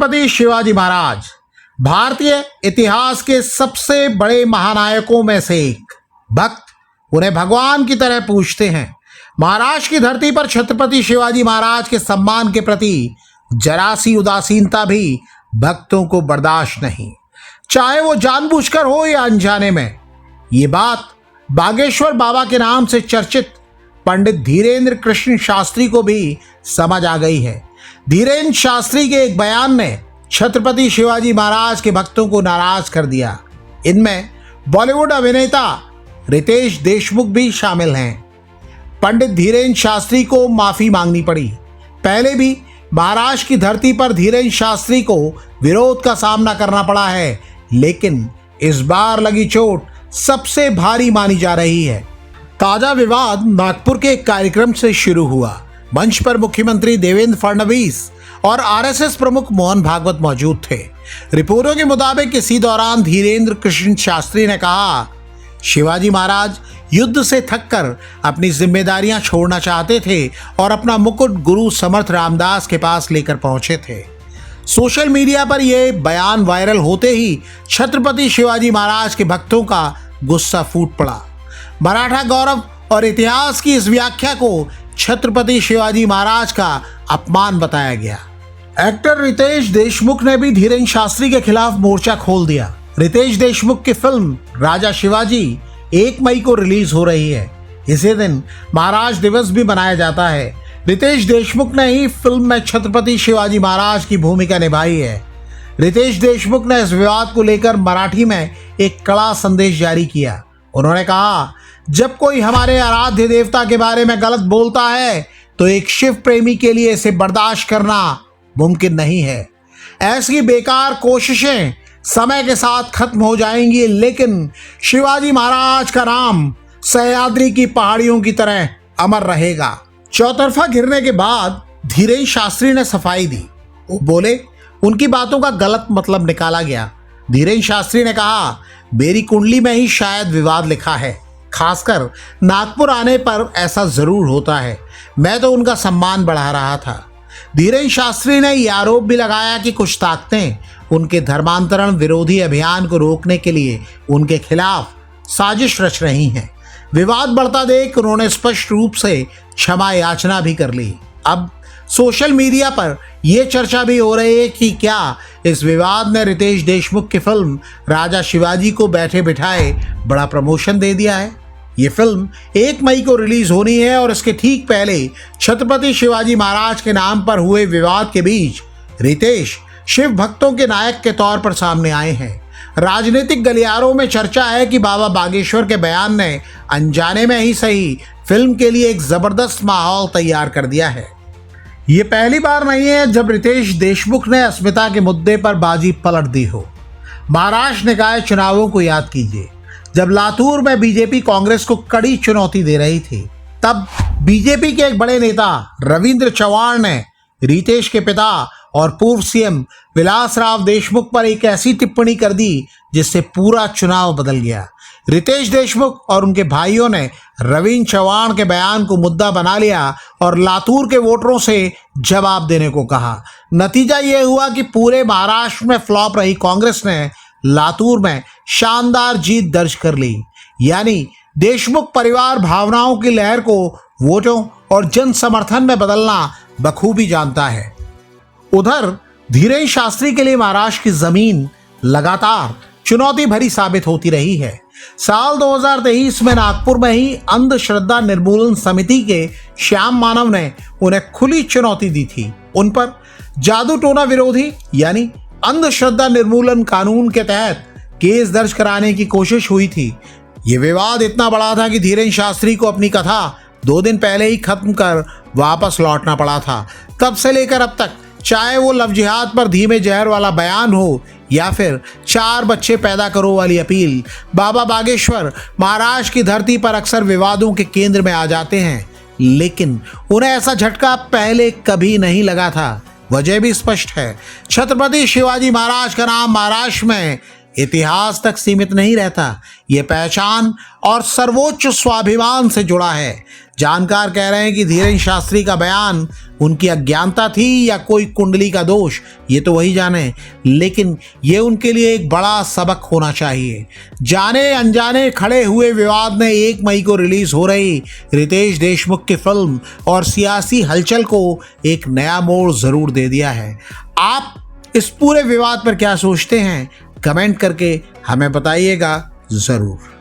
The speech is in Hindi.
छत्रपति शिवाजी महाराज भारतीय इतिहास के सबसे बड़े महानायकों में से एक। भक्त उन्हें भगवान की तरह पूजते हैं। महाराष्ट्र की धरती पर छत्रपति शिवाजी महाराज के सम्मान के प्रति जरा सी उदासीनता भी भक्तों को बर्दाश्त नहीं, चाहे वो जानबूझकर हो या अनजाने में। ये बात बागेश्वर बाबा के नाम से चर्चित पंडित धीरेन्द्र कृष्ण शास्त्री को भी समझ आ गई है। धीरेन्द्र शास्त्री के एक बयान ने छत्रपति शिवाजी महाराज के भक्तों को नाराज कर दिया। इनमें बॉलीवुड अभिनेता रितेश देशमुख भी शामिल हैं। पंडित धीरेन्द्र शास्त्री को माफी मांगनी पड़ी। पहले भी महाराष्ट्र की धरती पर धीरेन्द्र शास्त्री को विरोध का सामना करना पड़ा है, लेकिन इस बार लगी चोट सबसे भारी मानी जा रही है। ताजा विवाद नागपुर के एक कार्यक्रम से शुरू हुआ। मंच पर मुख्यमंत्री देवेंद्र फडणवीस और आरएसएस प्रमुख मोहन भागवत मौजूद थे। रिपोर्टों के मुताबिक इसी दौरान धीरेन्द्र कृष्ण शास्त्री ने कहा, शिवाजी महाराज युद्ध से थककर अपनी जिम्मेदारियां छोड़ना चाहते थे और अपना मुकुट गुरु समर्थ रामदास के पास लेकर पहुंचे थे। सोशल मीडिया पर यह बयान वायरल होते ही छत्रपति शिवाजी महाराज के भक्तों का गुस्सा फूट पड़ा। मराठा गौरव और इतिहास की इस व्याख्या को छत्रपति शिवाजी महाराज का अपमान बताया गया। एक्टर रितेश देशमुख ने भी धीरेन्द्र शास्त्री के खिलाफ मोर्चा खोल दिया। रितेश देशमुख की फिल्म राजा शिवाजी 1 मई को रिलीज हो रही है। इसी दिन महाराज दिवस भी मनाया जाता है। रितेश देशमुख ने ही फिल्म में छत्रपति शिवाजी महाराज की भूमिका निभाई है। रितेश देशमुख ने इस विवाद को लेकर मराठी में एक कड़ा संदेश जारी किया। उन्होंने कहा, जब कोई हमारे आराध्य देवता के बारे में गलत बोलता है तो एक शिव प्रेमी के लिए इसे बर्दाश्त करना मुमकिन नहीं है। ऐसी बेकार कोशिशें समय के साथ खत्म हो जाएंगी, लेकिन शिवाजी महाराज का नाम सह्याद्री की पहाड़ियों की तरह अमर रहेगा। चौतरफा घिरने के बाद धीरेन्द्र शास्त्री ने सफाई दी। वो बोले, उनकी बातों का गलत मतलब निकाला गया। धीरेन्द्र शास्त्री ने कहा, मेरी कुंडली में ही शायद विवाद लिखा है। खासकर नागपुर आने पर ऐसा जरूर होता है। मैं तो उनका सम्मान बढ़ा रहा था। धीरेन्द्र शास्त्री ने यह आरोप भी लगाया कि कुछ ताकतें उनके धर्मांतरण विरोधी अभियान को रोकने के लिए उनके खिलाफ साजिश रच रही हैं। विवाद बढ़ता देख उन्होंने स्पष्ट रूप से क्षमा याचना भी कर ली। अब सोशल मीडिया पर यह चर्चा भी हो रही है कि क्या इस विवाद ने रितेश देशमुख की फिल्म राजा शिवाजी को बैठे बिठाए बड़ा प्रमोशन दे दिया है। ये फिल्म 1 मई को रिलीज होनी है और इसके ठीक पहले छत्रपति शिवाजी महाराज के नाम पर हुए विवाद के बीच रितेश शिव भक्तों के नायक के तौर पर सामने आए हैं। राजनीतिक गलियारों में चर्चा है कि बाबा बागेश्वर के बयान ने अनजाने में ही सही फिल्म के लिए एक जबरदस्त माहौल तैयार कर दिया है। ये पहली बार नहीं है जब रितेश देशमुख ने अस्मिता के मुद्दे पर बाजी पलट दी हो। महाराष्ट्र निकाय चुनावों को याद कीजिए। जब लातूर में बीजेपी कांग्रेस को कड़ी चुनौती दे रही थी, तब बीजेपी के एक बड़े नेता रविंद्र चव्हाण ने रितेश के पिता और पूर्व सीएम विलासराव देशमुख पर एक ऐसी टिप्पणी कर दी जिससे पूरा चुनाव बदल गया। रितेश देशमुख और उनके भाइयों ने रविंद्र चव्हाण के बयान को मुद्दा बना लिया और लातूर के वोटरों से जवाब देने को कहा। नतीजा यह हुआ कि पूरे महाराष्ट्र में फ्लॉप रही कांग्रेस ने लातूर में शानदार जीत दर्ज कर ली। यानी देशमुख परिवार भावनाओं की लहर को वोटों और जन समर्थन में बदलना बखूबी जानता है। उधर धीरेन्द्र शास्त्री के लिए महाराष्ट्र की जमीन लगातार चुनौती भरी साबित होती रही है। साल 2023 में नागपुर में ही अंधश्रद्धा निर्मूलन समिति के श्याम मानव ने उन्हें खुली चुनौती दी थी। उन पर जादू टोना विरोधी यानी अंधश्रद्धा निर्मूलन कानून के तहत केस दर्ज कराने की कोशिश हुई थी। ये विवाद इतना बड़ा था कि धीरेन्द्र शास्त्री को अपनी कथा 2 दिन पहले ही खत्म कर वापस लौटना पड़ा था। तब से लेकर अब तक, चाहे वो लव जिहाद पर धीमे जहर वाला बयान हो या फिर 4 बच्चे पैदा करो वाली अपील, बाबा बागेश्वर महाराष्ट्र की धरती पर अक्सर विवादों के केंद्र में आ जाते हैं। लेकिन उन्हें ऐसा झटका पहले कभी नहीं लगा था। वजह भी स्पष्ट है। छत्रपति शिवाजी महाराज का नाम महाराष्ट्र में इतिहास तक सीमित नहीं रहता। ये पहचान और सर्वोच्च स्वाभिमान से जुड़ा है। जानकार कह रहे हैं कि धीरेन्द्र शास्त्री का बयान उनकी अज्ञानता थी या कोई कुंडली का दोष, ये तो वही जाने, लेकिन ये उनके लिए एक बड़ा सबक होना चाहिए। जाने अनजाने खड़े हुए विवाद ने 1 मई को रिलीज हो रही रितेश देशमुख की फिल्म और सियासी हलचल को एक नया मोड़ जरूर दे दिया है। आप इस पूरे विवाद पर क्या सोचते हैं, कमेंट करके हमें बताइएगा जरूर।